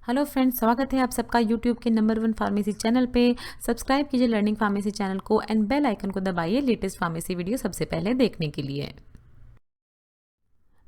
Hello friends, स्वागत है आप सबका यूट्यूब के नंबर 1 फार्मेसी चैनल पे। सब्सक्राइब कीजिए लर्निंग फार्मेसी चैनल को एंड बेल आइकन को दबाइए लेटेस्ट फार्मेसी वीडियो सबसे पहले देखने के लिए।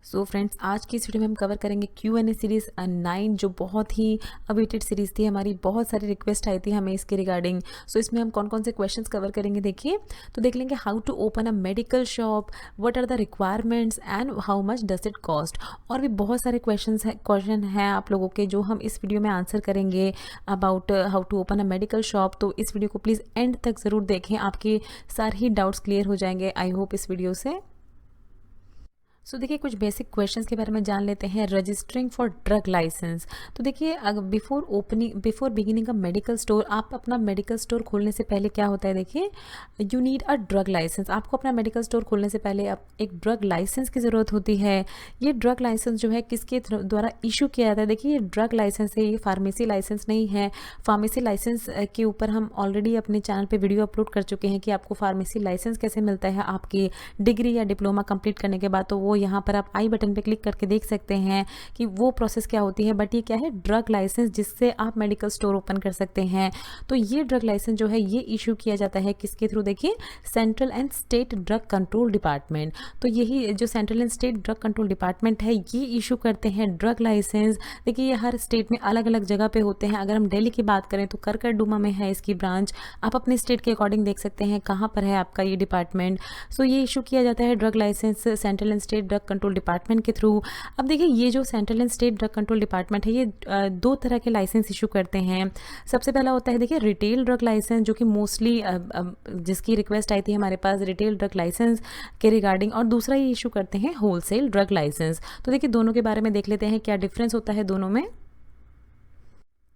सो फ्रेंड्स, आज की इस वीडियो में हम कवर करेंगे Q&A सीरीज़ 9 जो बहुत ही अवेटेड सीरीज़ थी। हमारी बहुत सारी रिक्वेस्ट आई थी हमें इसके रिगार्डिंग। सो इसमें हम कौन कौन से क्वेश्चंस कवर करेंगे देखिए। तो देख लेंगे how to open a medical shop, what are the requirements and how much does it cost. और भी बहुत सारे क्वेश्चन हैं आप लोगों के जो हम इस वीडियो में आंसर करेंगे about how to open a medical shop. तो इस वीडियो को प्लीज़ एंड तक ज़रूर देखें, आपके सारे ही डाउट्स क्लियर हो जाएंगे आई होप इस वीडियो से। सो देखिए, कुछ बेसिक क्वेश्चंस के बारे में जान लेते हैं। Registering for drug licence. तो देखिए, अगर before beginning a medical store, आप अपना मेडिकल स्टोर खोलने से पहले क्या होता है देखिए, you need a drug licence. आपको अपना मेडिकल स्टोर खोलने से पहले एक ड्रग लाइसेंस की ज़रूरत होती है। ये ड्रग लाइसेंस जो है किसके द्वारा इशू किया जाता है देखिए, ये ड्रग लाइसेंस है, ये फार्मेसी लाइसेंस नहीं है। फार्मेसी लाइसेंस के ऊपर हम ऑलरेडी अपने चैनल पर वीडियो अपलोड कर चुके हैं कि आपको फार्मेसी लाइसेंस कैसे मिलता है आपकी डिग्री या डिप्लोमा कंप्लीट करने के बाद। तो वो यहाँ पर आप आई बटन पे क्लिक करके देख सकते हैं कि वो प्रोसेस क्या होती है। बट ये क्या है, ड्रग लाइसेंस, जिससे आप मेडिकल स्टोर ओपन कर सकते हैं। तो ये ड्रग लाइसेंस जो है ये इशू किया जाता है किसके थ्रू देखिए, central and state drug control department. तो यही जो central and state drug control department है ये इशू करते हैं ड्रग लाइसेंस। देखिए, ये हर स्टेट में अलग अलग जगह पे होते हैं। अगर हम दिल्ली की बात करें तो करकरडुमा में है इसकी ब्रांच। आप अपने स्टेट के अकॉर्डिंग देख सकते हैं कहाँ पर है आपका ये डिपार्टमेंट। सो ये इशू किया जाता है drug licence central and state drug control department के थ्रू। अब देखिए, ये जो central and state drug control department है ये दो तरह के लाइसेंस इशू करते हैं। सबसे पहला होता है देखिए रिटेल ड्रग लाइसेंस, जो कि मोस्टली जिसकी रिक्वेस्ट आई थी हमारे पास रिटेल ड्रग लाइसेंस के रिगार्डिंग। और दूसरा ये इशू करते हैं होलसेल ड्रग लाइसेंस। तो देखिए, दोनों के बारे में देख लेते हैं क्या डिफरेंस होता है दोनों में।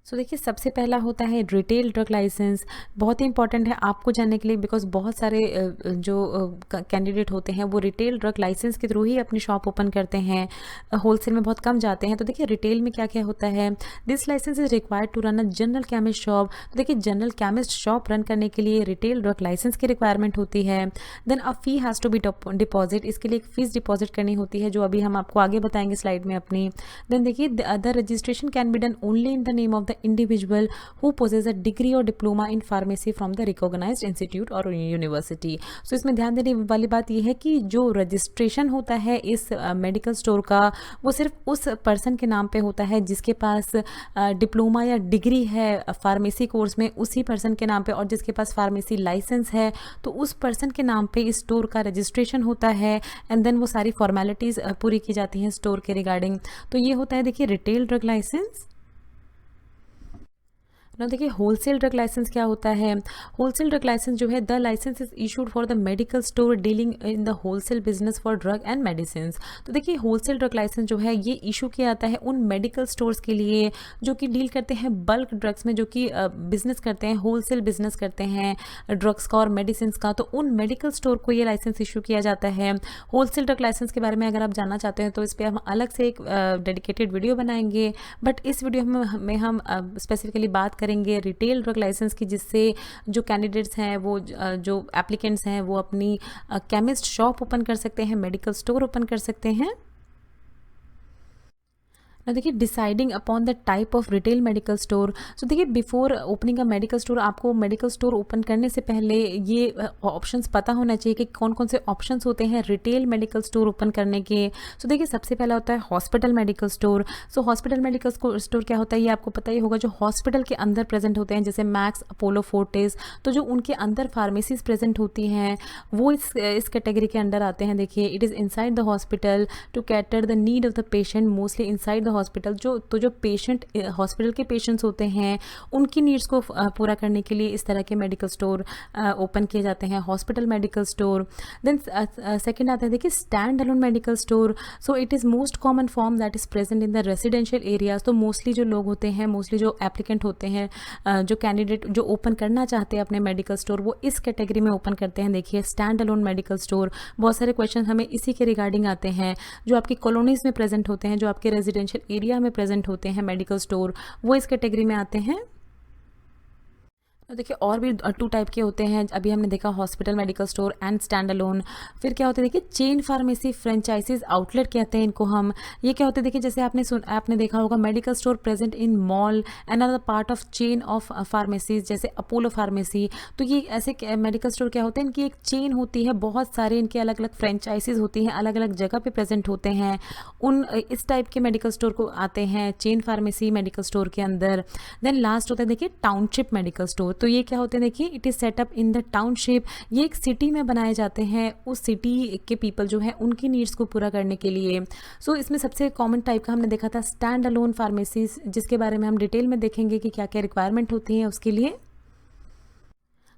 सो देखिए, सबसे पहला होता है रिटेल ड्रग लाइसेंस। बहुत ही इंपॉर्टेंट है आपको जानने के लिए, बिकॉज बहुत सारे जो कैंडिडेट होते हैं वो रिटेल ड्रग लाइसेंस के थ्रू ही अपनी शॉप ओपन करते हैं, होलसेल में बहुत कम जाते हैं। तो देखिए, रिटेल में क्या क्या होता है, this licence is required to run a general chemist shop. तो देखिए, जनरल केमिस्ट शॉप रन करने के लिए रिटेल ड्रग लाइसेंस की रिक्वायरमेंट होती है। Then a fee has to be deposit, इसके लिए एक फीस डिपॉजिट करनी होती है जो अभी हम आपको आगे बताएंगे स्लाइड में अपनी। देन देखिए, the registration can be done only in the name of the individual who possess a degree or diploma in pharmacy from the recognized institute or university। So इसमें ध्यान देने वाली बात यह है कि जो रजिस्ट्रेशन होता है इस मेडिकल स्टोर का, वो सिर्फ उस पर्सन के नाम पे होता है जिसके पास डिप्लोमा या डिग्री है फार्मेसी कोर्स में, उसी पर्सन के नाम पे, और जिसके पास फार्मेसी लाइसेंस है तो उस पर्सन के नाम पे इस स्टोर का रजिस्ट्रेशन होता है। एंड देन वो सारी फॉर्मेलिटीज़ पूरी की जाती हैं स्टोर के रिगार्डिंग। तो ये होता है देखिए रिटेल ड्रग लाइसेंस। ना देखिए, होलसेल ड्रग लाइसेंस क्या होता है। होलसेल ड्रग लाइसेंस जो है, the licence is issued for the medical store dealing in the wholesale business for drug and medicine. तो देखिए, होलसेल ड्रग लाइसेंस जो है ये इशू किया जाता है उन मेडिकल स्टोर्स के लिए जो कि डील करते हैं बल्क ड्रग्स में, जो कि बिजनेस करते हैं, होलसेल बिजनेस करते हैं ड्रग्स का और मेडिसिन का। तो उन मेडिकल स्टोर को ये लाइसेंस इशू किया जाता है। होलसेल ड्रग लाइसेंस के बारे में अगर आप जानना चाहते हैं तो इस पर हम अलग से एक डेडिकेटेड वीडियो बनाएंगे। बट इस वीडियो में हम स्पेसिफिकली बात करेंगे रिटेल ड्रग लाइसेंस की, जिससे जो कैंडिडेट्स हैं वो जो एप्लीकेंट्स हैं वो अपनी केमिस्ट शॉप ओपन कर सकते हैं, मेडिकल स्टोर ओपन कर सकते हैं। ना देखिए, deciding upon the type of retail medical store. So देखिए, before opening a medical store, आपको मेडिकल स्टोर ओपन करने से पहले ये ऑप्शंस पता होना चाहिए कि कौन कौन से ऑप्शंस होते हैं रिटेल मेडिकल स्टोर ओपन करने के। सो देखिए, सबसे पहला होता है हॉस्पिटल मेडिकल स्टोर। सो हॉस्पिटल मेडिकल स्टोर क्या होता है ये आपको पता ही होगा, जो हॉस्पिटल के अंदर प्रेजेंट होते हैं, जैसे मैक्स, अपोलो, फोर्टिस। तो जो उनके अंदर फार्मेसीज प्रेजेंट होती हैं वो इस कैटेगरी के अंडर आते हैं। देखिए, it is inside the hospital to cater the need of the patient, mostly inside the hospital. जो पेशेंट हॉस्पिटल के पेशेंट्स होते हैं उनकी नीड्स को पूरा करने के लिए इस तरह के मेडिकल स्टोर ओपन किए जाते हैं, hospital medical store. Then second आता है देखिए stand alone medical store. So it is most common form that is present in the residential areas. तो मोस्टली जो लोग होते हैं, मोस्टली जो एप्लीकेंट होते हैं, जो कैंडिडेट जो ओपन करना चाहते हैं अपने मेडिकल स्टोर, वो इस कैटेगरी में ओपन करते हैं। देखिए, स्टैंड अलोन मेडिकल स्टोर। बहुत सारे क्वेश्चन हमें इसी के रिगार्डिंग आते हैं। जो आपकी कॉलोनीज में प्रेजेंट होते हैं, जो आपके रेजिडेंशियल एरिया में प्रेजेंट होते हैं मेडिकल स्टोर, वो इस कैटेगरी में आते हैं। तो देखिए और भी 2 टाइप के होते हैं। अभी हमने देखा hospital medical store and stand alone. फिर क्या होता है देखिए चेन फार्मेसी फ्रेंचाइजीज आउटलेट कहते हैं इनको हम। ये क्या होते हैं देखिए जैसे आपने देखा होगा medical store present in mall and other part of chain of pharmacies जैसे अपोलो फार्मेसी। तो ये ऐसे मेडिकल स्टोर क्या होते हैं, इनकी एक चेन होती है, बहुत सारे इनके अलग अलग फ्रेंचाइजीज होती हैं, अलग अलग जगह पे प्रेजेंट होते हैं। इस टाइप के मेडिकल स्टोर को आते हैं चेन फार्मेसी मेडिकल स्टोर के अंदर। देन लास्ट होता है देखिए टाउनशिप मेडिकल स्टोर। तो ये क्या होते हैं देखिए it is setup in the township. ये एक सिटी में बनाए जाते हैं, उस सिटी के पीपल जो है उनकी नीड्स को पूरा करने के लिए। सो इसमें सबसे कॉमन टाइप का हमने देखा था स्टैंड अलोन फार्मेसीज, जिसके बारे में हम डिटेल में देखेंगे कि क्या क्या रिक्वायरमेंट होती है उसके लिए।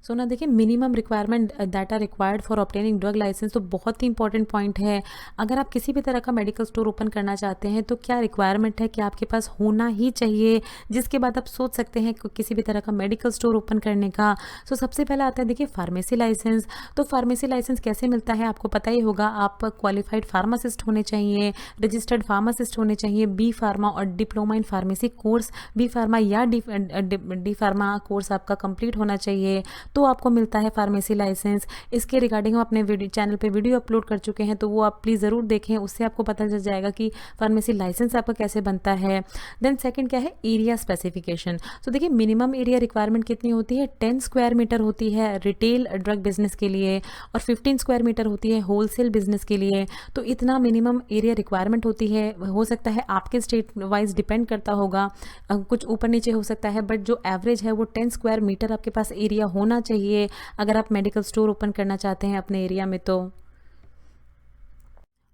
सो ना देखिए minimum requirement that are required for obtaining drug licence, तो बहुत ही इंपॉर्टेंट पॉइंट है। अगर आप किसी भी तरह का मेडिकल स्टोर ओपन करना चाहते हैं तो क्या रिक्वायरमेंट है कि आपके पास होना ही चाहिए, जिसके बाद आप सोच सकते हैं किसी भी तरह का मेडिकल स्टोर ओपन करने का। सो सबसे पहला आता है देखिए फार्मेसी लाइसेंस। तो फार्मेसी लाइसेंस कैसे मिलता है आपको पता ही होगा, आप क्वालिफाइड फार्मासिस्ट होने चाहिए, रजिस्टर्ड फार्मासिस्ट होने चाहिए, बी फार्मा और diploma in pharmacy course, B pharma या डी फार्मा कोर्स आपका कंप्लीट होना चाहिए, तो आपको मिलता है फार्मेसी लाइसेंस। इसके रिगार्डिंग हम अपने चैनल पे वीडियो अपलोड कर चुके हैं, तो वो आप प्लीज़ ज़रूर देखें, उससे आपको पता चल जाएगा कि फार्मेसी लाइसेंस आपका कैसे बनता है। देन सेकंड क्या है एरिया स्पेसिफिकेशन। तो देखिए मिनिमम एरिया रिक्वायरमेंट कितनी होती है, 10 स्क्वायर मीटर होती है रिटेल ड्रग बिजनेस के लिए और 15 स्क्वायर मीटर होती है होलसेल बिजनेस के लिए। तो इतना मिनिमम एरिया रिक्वायरमेंट होती है। हो सकता है आपके स्टेट वाइज डिपेंड करता होगा, कुछ ऊपर नीचे हो सकता है, बट जो एवरेज है वो 10 स्क्वायर मीटर आपके पास एरिया होना चाहिए अगर आप मेडिकल स्टोर ओपन करना चाहते हैं अपने एरिया में। तो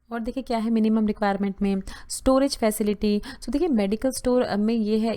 और देखिए क्या है मिनिमम रिक्वायरमेंट में स्टोरेज फैसिलिटी। सो देखिए मेडिकल स्टोर में ये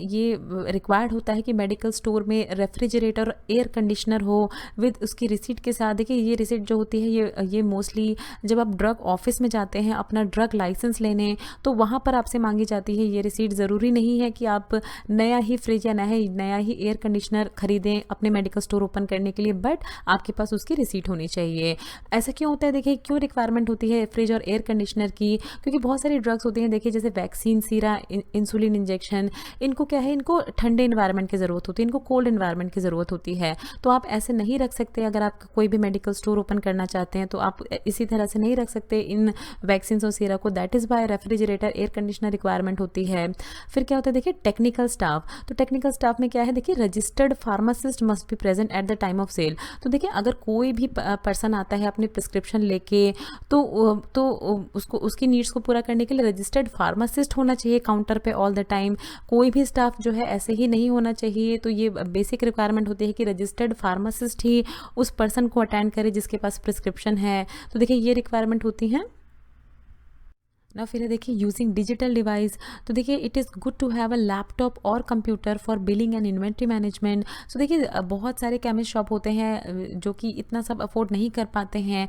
रिक्वायर्ड होता है कि मेडिकल स्टोर में रेफ्रिजरेटर और एयर कंडीशनर हो विद उसकी रिसीट के साथ। देखिए ये रिसीट जो होती है ये मोस्टली जब आप ड्रग ऑफिस में जाते हैं अपना ड्रग लाइसेंस लेने, तो वहाँ पर आपसे मांगी जाती है ये रिसीट। ज़रूरी नहीं है कि आप नया ही फ्रिज या नया ही एयर कंडीशनर खरीदें अपने मेडिकल स्टोर ओपन करने के लिए, बट आपके पास उसकी रिसीट होनी चाहिए। ऐसा क्यों होता है देखिए, क्यों रिक्वायरमेंट होती है फ्रिज और एयर कंडीशनर की, क्योंकि बहुत सारी ड्रग्स होती हैं देखिए जैसे वैक्सीन, सीरा, इंसुलिन इंजेक्शन, इनको क्या है, इनको ठंडे इन्वायरमेंट की ज़रूरत होती है, इनको कोल्ड इन्वायरमेंट की ज़रूरत होती है। तो आप ऐसे नहीं रख सकते। अगर आप कोई भी मेडिकल स्टोर ओपन करना चाहते हैं तो आप इसी तरह से नहीं रख सकते इन वैक्सीन और सीरा को। That is by refrigerator air conditioner requirement होती है। फिर क्या होता है देखिए टेक्निकल स्टाफ। तो टेक्निकल स्टाफ में क्या है देखिए registered pharmacist must be present at the time of sale. तो देखिए अगर कोई भी पर्सन आता है अपनी प्रिस्क्रिप्शन लेके, तो उसको उसकी नीड्स को पूरा करने के लिए रजिस्टर्ड फार्मासिस्ट होना चाहिए काउंटर पे ऑल द टाइम। कोई भी स्टाफ जो है ऐसे ही नहीं होना चाहिए। तो ये बेसिक रिक्वायरमेंट होती है कि रजिस्टर्ड फार्मासिस्ट ही उस पर्सन को अटेंड करे जिसके पास प्रिस्क्रिप्शन है। तो देखिए ये रिक्वायरमेंट होती हैं ना। फिर है देखिए यूजिंग डिजिटल डिवाइस। तो देखिए it is good to have a laptop और computer for billing and inventory management. So देखिए बहुत सारे केमिस्ट शॉप होते हैं जो कि इतना सब अफोर्ड नहीं कर पाते हैं,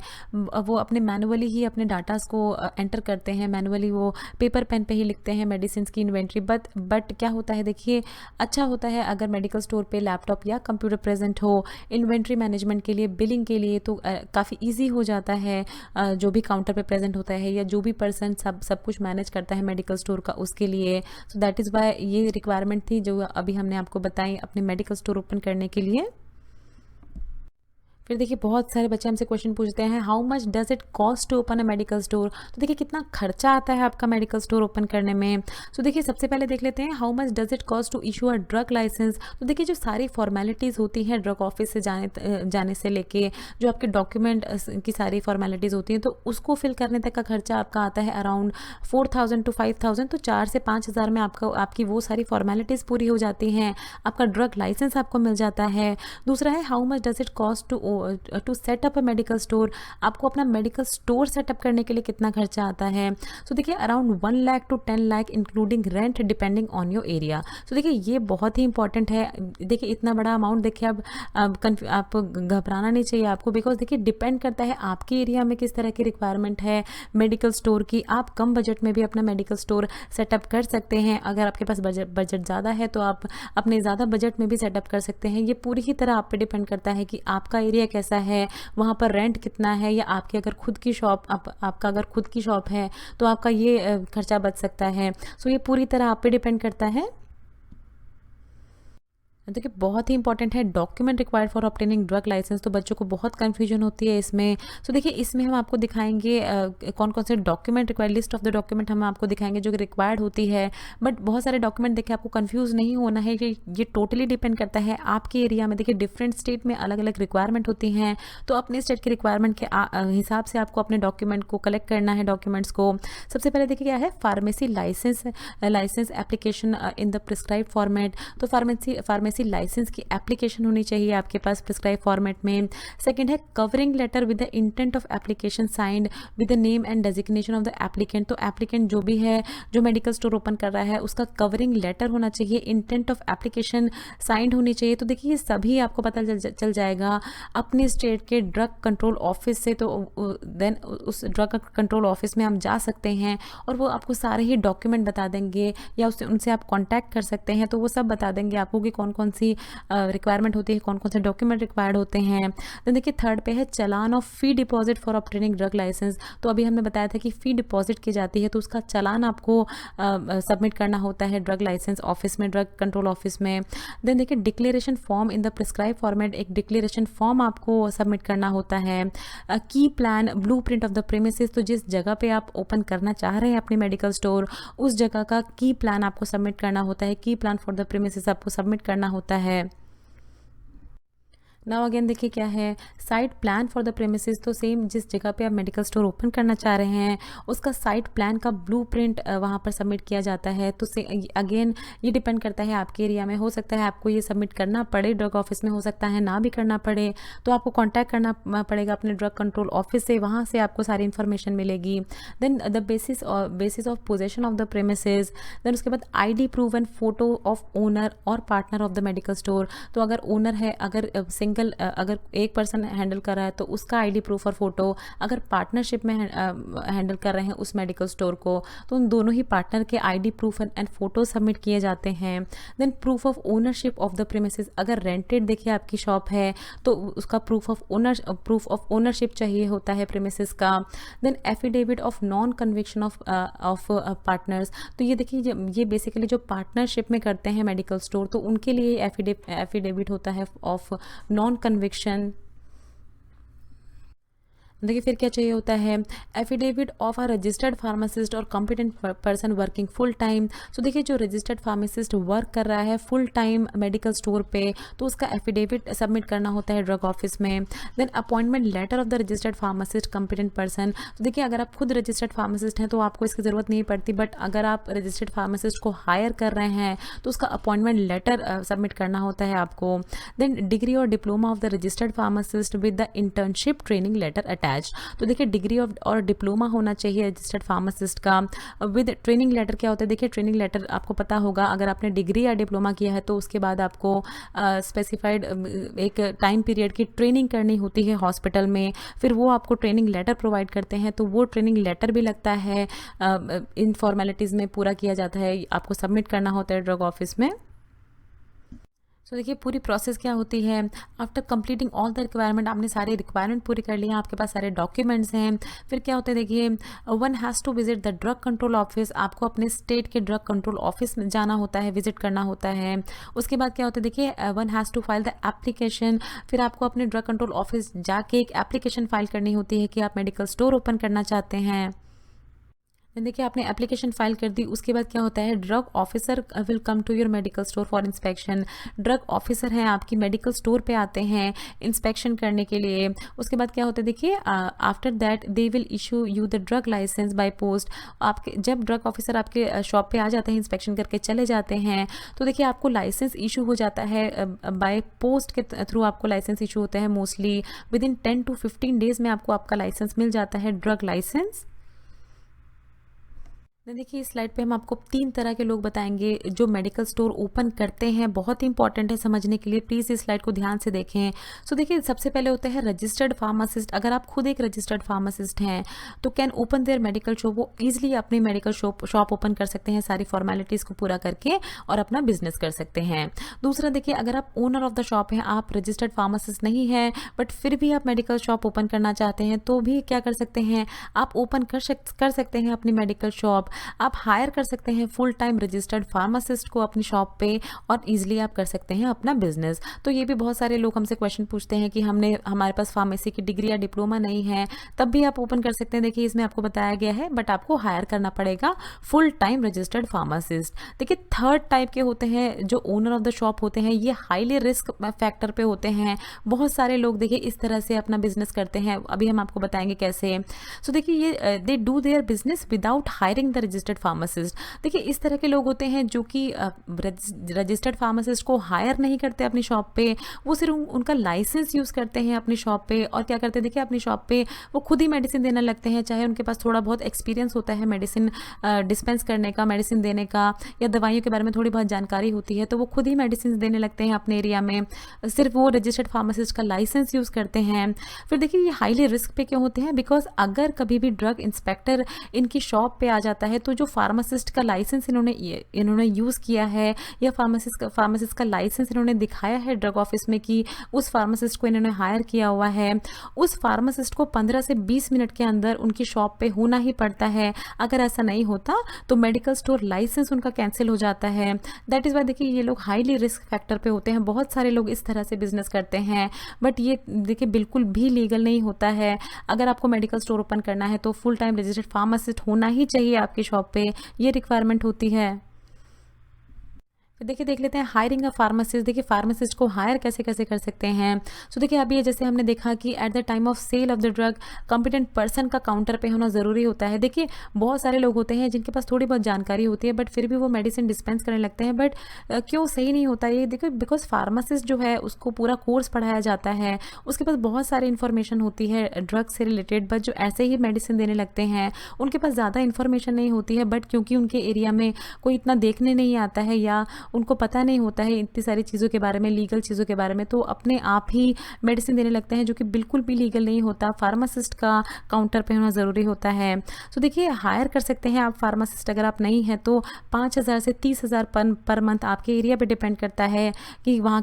वो अपने मैनुअली ही अपने डाटास को एंटर करते हैं, मैनुअली वो पेपर पेन पे ही लिखते हैं मेडिसिन की इन्वेंट्री। बट क्या होता है देखिए अच्छा होता है अगर मेडिकल स्टोर पे लैपटॉप या कंप्यूटर प्रेजेंट हो इन्वेंट्री मैनेजमेंट के लिए, बिलिंग के लिए, तो काफ़ी ईजी हो जाता है। जो भी काउंटर पे प्रेजेंट होता है या जो भी पर्सन सब कुछ मैनेज करता है मेडिकल स्टोर का, उसके लिए। सो दैट इज़ वाई ये रिक्वायरमेंट थी जो अभी हमने आपको बताई अपने मेडिकल स्टोर ओपन करने के लिए। फिर देखिए बहुत सारे बच्चे हमसे क्वेश्चन पूछते हैं how much does it cost to open a medical store. तो देखिए कितना खर्चा आता है आपका मेडिकल स्टोर ओपन करने में। सो देखिए सबसे पहले देख लेते हैं how much does it cost to issue a drug licence. तो देखिए जो सारी फॉर्मेलिटीज़ होती हैं ड्रग ऑफिस से जाने से लेके जो आपके डॉक्यूमेंट की सारी फॉर्मेलिटीज़ होती हैं, तो उसको फिल करने तक का खर्चा आपका आता है अराउंड 4000 टू 5000। तो 4 से 5000 में आपकी वो सारी फॉर्मेलिटीज़ पूरी हो जाती हैं, आपका ड्रग लाइसेंस आपको मिल जाता है। दूसरा है how much does it cost to set up a medical store. आपको अपना मेडिकल स्टोर सेटअप करने के लिए कितना खर्चा आता है। सो देखिए around 1 lakh to 10 lakh including rent depending on your area. So देखिए ये बहुत ही इंपॉर्टेंट है। देखिए इतना बड़ा अमाउंट देखिए आप घबराना नहीं चाहिए आपको, बिकॉज देखिए डिपेंड करता है आपके एरिया में किस तरह की रिक्वायरमेंट है मेडिकल स्टोर की। आप कम बजट में भी अपना मेडिकल स्टोर सेटअप कर सकते हैं। अगर आपके पास बजट ज़्यादा है तो आप अपने ज़्यादा बजट में भी सेटअप कर सकते हैं। ये पूरी ही तरह आप पे डिपेंड करता है कि आपका एरिया कैसा है, वहाँ पर रेंट कितना है, या आपकी अगर खुद की शॉप आपका अगर खुद की शॉप है तो आपका ये खर्चा बच सकता है। सो ये पूरी तरह आप पे डिपेंड करता है। देखिए बहुत ही इंपॉर्टेंट है document required for obtaining drug licence. तो बच्चों को बहुत कन्फ्यूजन होती है इसमें। तो देखिए इसमें हम आपको दिखाएंगे कौन कौन से document required, list of the document हम आपको दिखाएंगे जो कि रिक्वायर्ड होती है। बट बहुत सारे डॉक्यूमेंट देखिए आपको कंफ्यूज नहीं होना है कि ये टोटली डिपेंड करता है आपके एरिया में। देखिए डिफरेंट स्टेट में अलग अलग रिक्वायरमेंट होती हैं, तो अपने स्टेट की रिक्वायरमेंट के हिसाब से आपको अपने डॉक्यूमेंट को कलेक्ट करना है। डॉक्यूमेंट्स को सबसे पहले देखिए क्या है, pharmacy licence application in the prescribe format. तो फार्मेसी लाइसेंस की एप्लीकेशन होनी चाहिए आपके पास प्रिस्क्राइब फॉर्मेट में। सेकंड है covering letter with the intent of application signed with the name and designation of the applicant. तो एप्लीकेंट जो भी है, जो मेडिकल स्टोर ओपन कर रहा है, उसका कवरिंग लेटर होना चाहिए, इंटेंट ऑफ एप्लीकेशन साइंड होनी चाहिए। तो देखिए ये सभी आपको पता चल जाएगा अपने स्टेट के ड्रग कंट्रोल ऑफिस से। तो देन उस ड्रग कंट्रोल ऑफिस में हम जा सकते हैं और वो आपको सारे ही डॉक्यूमेंट बता देंगे, या उससे उनसे आप कांटेक्ट कर सकते हैं, तो वो सब बता देंगे आपको कि कौन कौन सी रिक्वायरमेंट होती है, कौन कौन से डॉक्यूमेंट रिक्वायर्ड होते हैं। तो देखिए थर्ड पे है challan of fee deposit for obtaining drug licence. तो अभी हमने बताया था कि फ़ी डिपॉजिट की जाती है, तो उसका चालान आपको सबमिट करना होता है ड्रग लाइसेंस ऑफिस में, ड्रग कंट्रोल ऑफिस में। देन देखिए declaration form in the prescribe format, एक डिक्लेरेशन फॉर्म आपको सबमिट करना होता है। की plan blue print of the premises. तो जिस जगह पे आप ओपन करना चाह रहे हैं अपनी मेडिकल स्टोर, उस जगह का की प्लान आपको सबमिट करना होता है। की प्लान फॉर द प्रेमिसेस आपको सबमिट करना होता है। नाउ अगेन देखिए क्या है, site plan for the premises. तो सेम जिस जगह पे आप मेडिकल स्टोर ओपन करना चाह रहे हैं, उसका साइट प्लान का ब्लूप्रिंट वहाँ पर सबमिट किया जाता है। तो अगेन ये डिपेंड करता है आपके एरिया में, हो सकता है आपको ये सबमिट करना पड़े ड्रग ऑफिस में, हो सकता है ना भी करना पड़े। तो आपको कॉन्टैक्ट करना पड़ेगा अपने ड्रग कंट्रोल ऑफिस से, वहाँ से आपको सारी इन्फॉर्मेशन मिलेगी। Then the basis of possession of the premises. Then उसके बाद ID proof and photo of owner और partner of the medical store. तो अगर ओनर है, अगर एक पर्सन हैंडल कर रहा है तो उसका ID प्रूफ और फोटो, अगर पार्टनरशिप में हैंडल कर रहे हैं उस मेडिकल स्टोर को, तो उन दोनों ही पार्टनर के ID proof and photo submit किए जाते हैं। Then proof of ownership of the premises. अगर रेंटेड देखिए आपकी शॉप है तो उसका प्रूफ ऑफ ओनरशिप चाहिए होता है प्रीमिसेस का। Then affidavit of non conviction of partners. तो ये देखिए ये बेसिकली जो पार्टनरशिप में करते हैं मेडिकल स्टोर, तो उनके लिए एफिडेविट होता है ऑफ नॉन कन्विक्शन। देखिए फिर क्या चाहिए होता है, affidavit of a registered pharmacist और competent person working full time. तो देखिए जो रजिस्टर्ड फार्मासिस्ट वर्क कर रहा है फुल टाइम मेडिकल स्टोर पे, तो उसका एफिडेविट सबमिट करना होता है ड्रग ऑफिस में। Then appointment letter of the registered pharmacist competent person. तो देखिए अगर आप खुद रजिस्टर्ड फार्मासिस्ट हैं तो आपको इसकी ज़रूरत नहीं पड़ती, बट अगर आप रजिस्टर्ड फार्मासिस्ट को हायर कर रहे हैं तो उसका अपॉइंटमेंट लेटर सबमिट करना होता है आपको। देन डिग्री और diploma of the registered pharmacist with the internship training letter attach. तो देखिए डिग्री और डिप्लोमा होना चाहिए रजिस्टर्ड फार्मासिस्ट का विद ट्रेनिंग लेटर। क्या होता है, देखिए ट्रेनिंग लेटर आपको पता होगा, अगर आपने डिग्री या डिप्लोमा किया है तो उसके बाद आपको स्पेसिफाइड एक टाइम पीरियड की ट्रेनिंग करनी होती है हॉस्पिटल में, फिर वो आपको ट्रेनिंग लेटर प्रोवाइड करते हैं। तो वो ट्रेनिंग लेटर भी लगता है, इन फॉर्मेलिटीज़ में पूरा किया जाता है, आपको सबमिट करना होता है ड्रग ऑफिस में। तो देखिए पूरी प्रोसेस क्या होती है, after completing all the requirement, आपने सारे रिक्वायरमेंट पूरी कर लिए हैं, आपके पास सारे डॉक्यूमेंट्स हैं, फिर क्या होता है देखिए, one has to visit the drug control office. आपको अपने स्टेट के ड्रग कंट्रोल ऑफिस में जाना होता है, विजिट करना होता है। उसके बाद क्या होता है देखिए, one has to file the application. फिर आपको अपने ड्रग कंट्रोल ऑफिस जाके एक एप्लीकेशन फाइल करनी होती है कि आप मेडिकल स्टोर ओपन करना चाहते हैं। देखिए आपने एप्लीकेशन फाइल कर दी, उसके बाद क्या होता है, drug officer will come to your medical store for inspection. Drug officer हैं आपकी मेडिकल स्टोर पे आते हैं इंस्पेक्शन करने के लिए। उसके बाद क्या होता है देखिए, after that they will issue you the drug licence by post. आपके जब ड्रग ऑफिसर आपके शॉप पे आ जाते हैं, इंस्पेक्शन करके चले जाते हैं, तो देखिए आपको लाइसेंस इशू हो जाता है बाय पोस्ट के थ्रू। आपको लाइसेंस इशू होता है mostly with in 10 to 15 days में आपको आपका लाइसेंस मिल जाता है, ड्रग लाइसेंस। देखिए इस स्लाइड पे हम आपको 3 तरह के लोग बताएंगे जो मेडिकल स्टोर ओपन करते हैं, बहुत ही इंपॉर्टेंट है समझने के लिए, प्लीज़ इस स्लाइड को ध्यान से देखें। सो देखिए सबसे पहले होते हैं रजिस्टर्ड फार्मासिस्ट। अगर आप खुद एक रजिस्टर्ड फार्मासिस्ट हैं तो can open their medical shop, वो ईजिली अपनी मेडिकल शॉप ओपन कर सकते हैं सारी फॉर्मेलिटीज़ को पूरा करके और अपना बिजनेस कर सकते हैं। दूसरा देखिए, अगर आप ओनर ऑफ द शॉप हैं, आप रजिस्टर्ड फार्मासिस्ट नहीं है बट फिर भी आप मेडिकल शॉप ओपन करना चाहते हैं, तो भी क्या कर सकते हैं, आप ओपन कर सकते हैं अपनी मेडिकल शॉप। आप हायर कर सकते हैं फुल टाइम रजिस्टर्ड फार्मासिस्ट को अपनी शॉप पे और ईजिली आप कर सकते हैं अपना बिजनेस। तो ये भी बहुत सारे लोग हमसे क्वेश्चन पूछते हैं कि हमारे पास फार्मेसी की डिग्री या डिप्लोमा नहीं है, तब भी आप ओपन कर सकते हैं। देखिए इसमें आपको बताया गया है, बट आपको हायर करना पड़ेगा फुल टाइम रजिस्टर्ड फार्मासिस्ट। देखिए थर्ड टाइप के होते हैं जो ओनर ऑफ द शॉप होते हैं, ये हाईली रिस्क फैक्टर पे होते हैं। बहुत सारे लोग देखिए इस तरह से अपना बिजनेस करते हैं, अभी हम आपको बताएंगे कैसे। सो देखिए ये they do their business without hiring the registered pharmacist. देखिए इस तरह के लोग होते हैं जो कि रजिस्टर्ड फार्मासिस्ट को हायर नहीं करते अपनी शॉप पे, वो सिर्फ उनका लाइसेंस यूज़ करते हैं अपनी शॉप पे। और क्या करते हैं देखिए अपनी शॉप पे वो खुद ही मेडिसिन देने लगते हैं, चाहे उनके पास थोड़ा बहुत एक्सपीरियंस होता है मेडिसिन डिस्पेंस करने का, मेडिसिन देने का, या दवाइयों के बारे में थोड़ी बहुत जानकारी होती है, तो वो खुद ही मेडिसिन देने लगते हैं अपने एरिया में, सिर्फ वो रजिस्टर्ड फार्मासिस्ट का लाइसेंस यूज़ करते हैं। फिर देखिए ये हाईली रिस्क पे क्यों होते हैं, बिकॉज अगर कभी भी ड्रग इंस्पेक्टर इनकी शॉप पे आ जाता है, तो जो फार्मासिस्ट का लाइसेंस इन्होंने यूज़ किया है, या फार्मासिस्ट का लाइसेंस इन्होंने दिखाया है ड्रग ऑफिस में कि उस फार्मासिस्ट को इन्होंने हायर किया हुआ है, उस फार्मासिस्ट को 15 से 20 मिनट के अंदर उनकी शॉप पे होना ही पड़ता है। अगर ऐसा नहीं होता तो मेडिकल स्टोर लाइसेंस उनका कैंसिल हो जाता है। दैट इज़ वाई देखिए ये लोग हाईली रिस्क फैक्टर पे होते हैं। बहुत सारे लोग इस तरह से बिजनेस करते हैं, बट ये देखिए बिल्कुल भी लीगल नहीं होता है। अगर आपको मेडिकल स्टोर ओपन करना है तो फुल टाइम रजिस्टर्ड फार्मासिस्ट होना ही चाहिए आपकी शॉप पे, ये रिक्वायरमेंट होती है। देखिए देख लेते हैं हायरिंग अ फार्मासिस्ट। देखिए फार्मासिस्ट को हायर कैसे कैसे कर सकते हैं। सो देखिए अभी ये जैसे हमने देखा कि at the time of sale of the drug competent person का काउंटर पे होना ज़रूरी होता है। देखिए बहुत सारे लोग होते हैं जिनके पास थोड़ी बहुत जानकारी होती है, बट फिर भी वो मेडिसिन डिस्पेंस करने लगते हैं, बट क्यों सही नहीं होता ये देखो, बिकॉज फार्मासिस्ट जो है उसको पूरा कोर्स पढ़ाया जाता है, उसके पास बहुत सारी इन्फॉर्मेशन होती है ड्रग से रिलेटेड, बट जो ऐसे ही मेडिसिन देने लगते हैं उनके पास ज़्यादा इन्फॉर्मेशन नहीं होती है, बट क्योंकि उनके एरिया में कोई इतना देखने नहीं आता है या उनको पता नहीं होता है इतनी सारी चीज़ों के बारे में, लीगल चीज़ों के बारे में, तो अपने आप ही मेडिसिन देने लगते हैं, जो कि बिल्कुल भी लीगल नहीं होता। फार्मासिस्ट का काउंटर पे होना ज़रूरी होता है। तो देखिए हायर कर सकते हैं आप फार्मासिस्ट। अगर आप नहीं हैं तो 5,000 से 30,000 पर मंथ आपके एरिया पे डिपेंड करता है कि वहाँ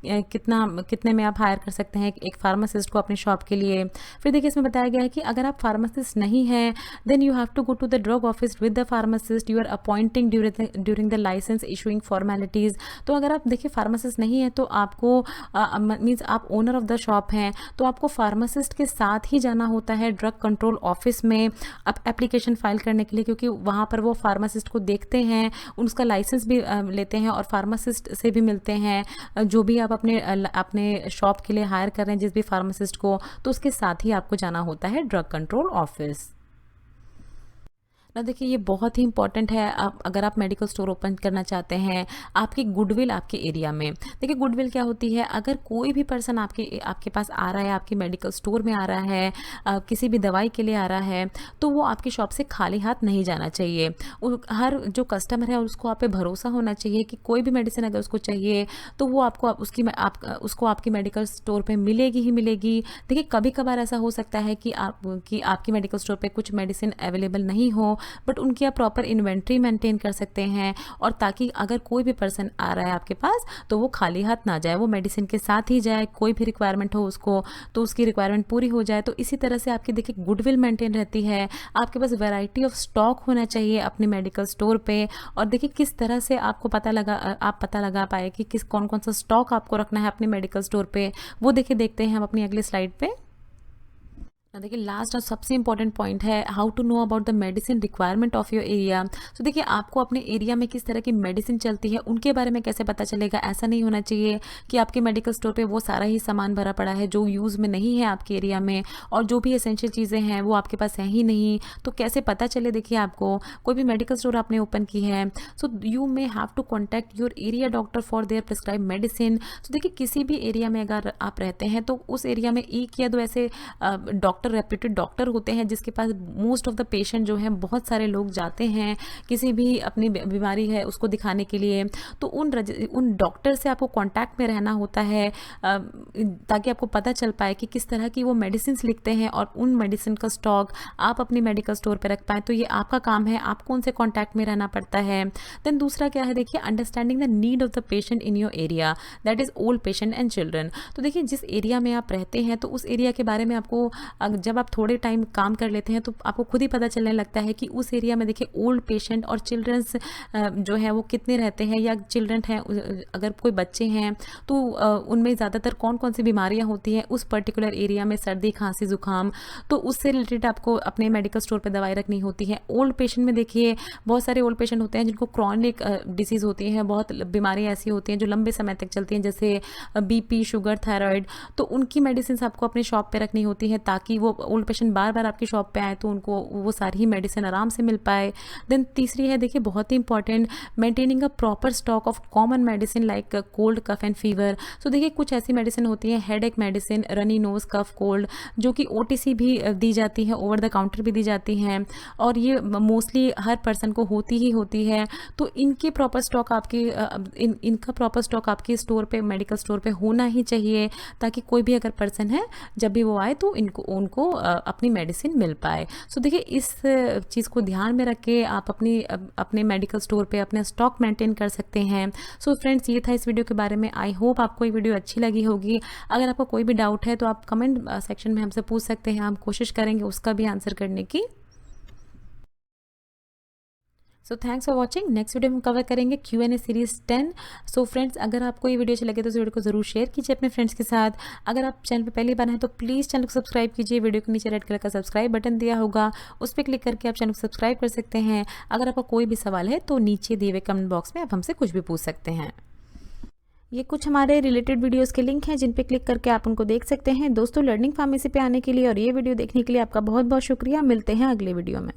कितने में आप हायर कर सकते हैं एक फार्मासिस्ट को अपनी शॉप के लिए। फिर देखिए इसमें बताया गया है कि अगर आप फार्मासिस्ट नहीं हैं then you have to go to the drug office with the pharmacist you are appointing during the licence issuing formalities. तो अगर आप देखिए फार्मासिस्ट नहीं है तो आपको मीन्स आप ओनर ऑफ द शॉप हैं तो आपको फार्मासिस्ट के साथ ही जाना होता है ड्रग कंट्रोल ऑफिस में एप्लीकेशन फाइल करने के लिए, क्योंकि वहाँ पर वो फार्मासिस्ट को देखते हैं, उसका लाइसेंस भी लेते हैं और फार्मासिस्ट से भी मिलते हैं। जो भी आप अपने शॉप के लिए हायर कर रहे हैं जिस भी फार्मासिस्ट को, तो उसके साथ ही आपको जाना होता है ड्रग कंट्रोल ऑफिस। ना देखिए ये बहुत ही इंपॉर्टेंट है। अगर आप मेडिकल स्टोर ओपन करना चाहते हैं, आपकी गुडविल आपके एरिया में, देखिए गुडविल क्या होती है, अगर कोई भी पर्सन आपके पास आ रहा है, आपके मेडिकल स्टोर में आ रहा है, किसी भी दवाई के लिए आ रहा है, तो वो आपकी शॉप से खाली हाथ नहीं जाना चाहिए। हर जो कस्टमर है उसको आप पे भरोसा होना चाहिए कि कोई भी मेडिसिन अगर उसको चाहिए तो वो उसको आपकी मेडिकल स्टोर पे मिलेगी ही मिलेगी। देखिए कभी कभार ऐसा हो सकता है कि आपकी मेडिकल स्टोर पे कुछ मेडिसिन अवेलेबल नहीं हो, बट उनकी आप प्रॉपर इन्वेंट्री मेंटेन कर सकते हैं, और ताकि अगर कोई भी पर्सन आ रहा है आपके पास तो वो खाली हाथ ना जाए, वो मेडिसिन के साथ ही जाए। कोई भी रिक्वायरमेंट हो उसको तो उसकी रिक्वायरमेंट पूरी हो जाए। तो इसी तरह से आपकी देखिए गुडविल मेंटेन रहती है। आपके पास वैरायटी ऑफ स्टॉक होना चाहिए अपने मेडिकल स्टोर पे। और देखिए किस तरह से आप पता लगा पाए कि कौन कौन सा स्टॉक आपको रखना है अपने मेडिकल स्टोर पे, वो देखिए देखते हैं हम अपनी अगली स्लाइड पे। देखिए लास्ट और सबसे इंपॉर्टेंट पॉइंट है how to know about the medicine requirement of your area. तो देखिए आपको अपने एरिया में किस तरह की मेडिसिन चलती है उनके बारे में कैसे पता चलेगा। ऐसा नहीं होना चाहिए कि आपके मेडिकल स्टोर पे वो सारा ही सामान भरा पड़ा है जो यूज़ में नहीं है आपके एरिया में, और जो भी एसेंशियल चीज़ें हैं वो आपके पास हैं ही नहीं, तो कैसे पता चले। देखिए आपको कोई भी मेडिकल स्टोर आपने ओपन की है, so you may have to contact your area doctor for their prescribe medicine. तो देखिए किसी भी एरिया में अगर आप रहते हैं तो उस एरिया में एक या दो ऐसे रेप्यूटेड डॉक्टर होते हैं जिसके पास मोस्ट ऑफ द पेशेंट जो हैं, बहुत सारे लोग जाते हैं किसी भी अपनी बीमारी है उसको दिखाने के लिए। तो उन डॉक्टर से आपको कांटेक्ट में रहना होता है ताकि आपको पता चल पाए कि किस तरह की वो मेडिसिन लिखते हैं, और उन मेडिसिन का स्टॉक आप अपनी मेडिकल स्टोर पर रख पाएँ। तो ये आपका काम है, आपको उनसे कॉन्टैक्ट में रहना पड़ता है। देन दूसरा क्या है, देखिए understanding the need of the patient in your area, that is old patient and children. तो देखिए जिस एरिया में आप रहते हैं तो उस एरिया के बारे में आपको जब आप थोड़े टाइम काम कर लेते हैं तो आपको खुद ही पता चलने लगता है कि उस एरिया में देखिए ओल्ड पेशेंट और चिल्ड्रंस जो है वो कितने रहते हैं, या चिल्ड्रन हैं अगर कोई बच्चे हैं तो उनमें ज़्यादातर कौन कौन सी बीमारियां होती हैं उस पर्टिकुलर एरिया में, सर्दी खांसी जुकाम, तो उससे रिलेटेड आपको अपने मेडिकल स्टोर पर दवाई रखनी होती है। ओल्ड पेशेंट में देखिए बहुत सारे ओल्ड पेशेंट होते हैं जिनको क्रॉनिक डिसीज़ होती हैं, बहुत बीमारियाँ ऐसी होती हैं जो लंबे समय तक चलती हैं, जैसे बीपी, शुगर, थायराइड, तो उनकी मेडिसिन आपको अपने शॉप पे रखनी होती है ताकि वो ओल्ड पेशेंट बार बार आपकी शॉप पे आए तो उनको वो सारी ही मेडिसिन आराम से मिल पाए। देन तीसरी है देखिए बहुत ही important, maintaining a proper stock of common medicine like cold, cough and fever. So देखिए कुछ ऐसी मेडिसिन होती है, headache medicine, runny nose, cough, cold, जो कि OTC भी दी जाती है, ओवर द काउंटर भी दी जाती हैं, और ये मोस्टली हर पर्सन को होती ही होती है। तो इनकी प्रॉपर स्टॉक आपकी इनका प्रॉपर स्टॉक आपके स्टोर पे, मेडिकल स्टोर पे होना ही चाहिए ताकि कोई भी अगर पर्सन है जब भी वो आए तो उनको अपनी मेडिसिन मिल पाए। सो देखिए इस चीज़ को ध्यान में रख के आप अपने मेडिकल स्टोर पे अपने स्टॉक मेंटेन कर सकते हैं। सो फ्रेंड्स, ये था इस वीडियो के बारे में। आई होप आपको ये वीडियो अच्छी लगी होगी। अगर आपको कोई भी डाउट है तो आप कमेंट सेक्शन में हमसे पूछ सकते हैं, हम कोशिश करेंगे उसका भी आंसर करने की। So thanks for watching. Next video में कवर करेंगे Q&A सीरीज 10। सो फ्रेंड्स, अगर आपको ये वीडियो अच्छी लगे तो इस वीडियो को जरूर शेयर कीजिए अपने फ्रेंड्स के साथ। अगर आप चैनल पर पहली बार हैं तो प्लीज़ चैनल को सब्सक्राइब कीजिए। वीडियो के नीचे रेड कलर का सब्सक्राइब बटन दिया होगा, उस पर क्लिक करके आप चैनल को सब्सक्राइब कर सकते हैं। अगर आपका कोई भी सवाल है तो नीचे दिए हुए कमेंट बॉक्स में आप हमसे कुछ भी पूछ सकते हैं। ये कुछ हमारे रिलेटेड वीडियोस के लिंक हैं जिन पे क्लिक करके आप उनको देख सकते हैं। दोस्तों, लर्निंग फार्मेसी पे आने के लिए और ये वीडियो देखने के लिए आपका बहुत बहुत शुक्रिया। मिलते हैं अगले वीडियो में।